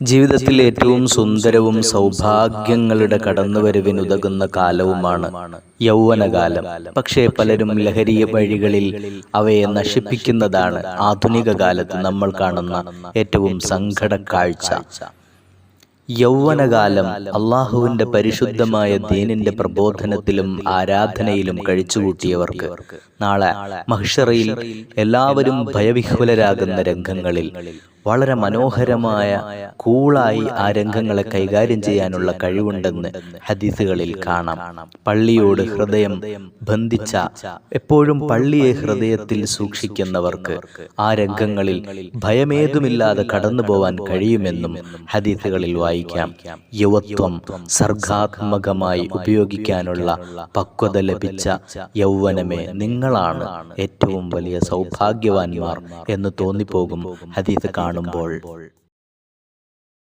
ജീവിതത്തിൽ ഏറ്റവും സുന്ദരവും സൗഭാഗ്യങ്ങളുടെ കടന്നുവരവിനുതകുന്ന കാലവുമാണ് യൗവനകാലം. പക്ഷേ പലരും ലഹരി വഴികളിൽ അവയെ നശിപ്പിക്കുന്നതാണ് ആധുനിക കാലത്ത് നമ്മൾ കാണുന്ന ഏറ്റവും സങ്കട കാഴ്ച. യൗവനകാലം അള്ളാഹുവിന്റെ പരിശുദ്ധമായ ദീനിന്റെ പ്രബോധനത്തിലും ആരാധനയിലും കഴിച്ചുകൂട്ടിയവർക്ക് നാളെ മഹ്ശറയിൽ എല്ലാവരും ഭയവിഹ്വലരാകുന്ന രംഗങ്ങളിൽ വളരെ മനോഹരമായ കൂളായി ആ രംഗങ്ങളെ കൈകാര്യം ചെയ്യാനുള്ള കഴിവുണ്ടെന്ന് ഹദീസുകളിൽ കാണാം. പള്ളിയോട് ഹൃദയം ബന്ധിച്ച, എപ്പോഴും പള്ളിയെ ഹൃദയത്തിൽ സൂക്ഷിക്കുന്നവർക്ക് ആ രംഗങ്ങളിൽ ഭയമേതുമില്ലാതെ കടന്നു പോവാൻ കഴിയുമെന്നും ഹദീസുകളിൽ വായിക്കാം. യുവത്വം സർഗാത്മകമായി ഉപയോഗിക്കാനുള്ള പക്വത ലഭിച്ച യൗവനമേ, നിങ്ങളാണ് ഏറ്റവും വലിയ സൗഭാഗ്യവാന്മാർ എന്ന് തോന്നിപ്പോകും ഹദീസ് കാണുമ്പോൾ.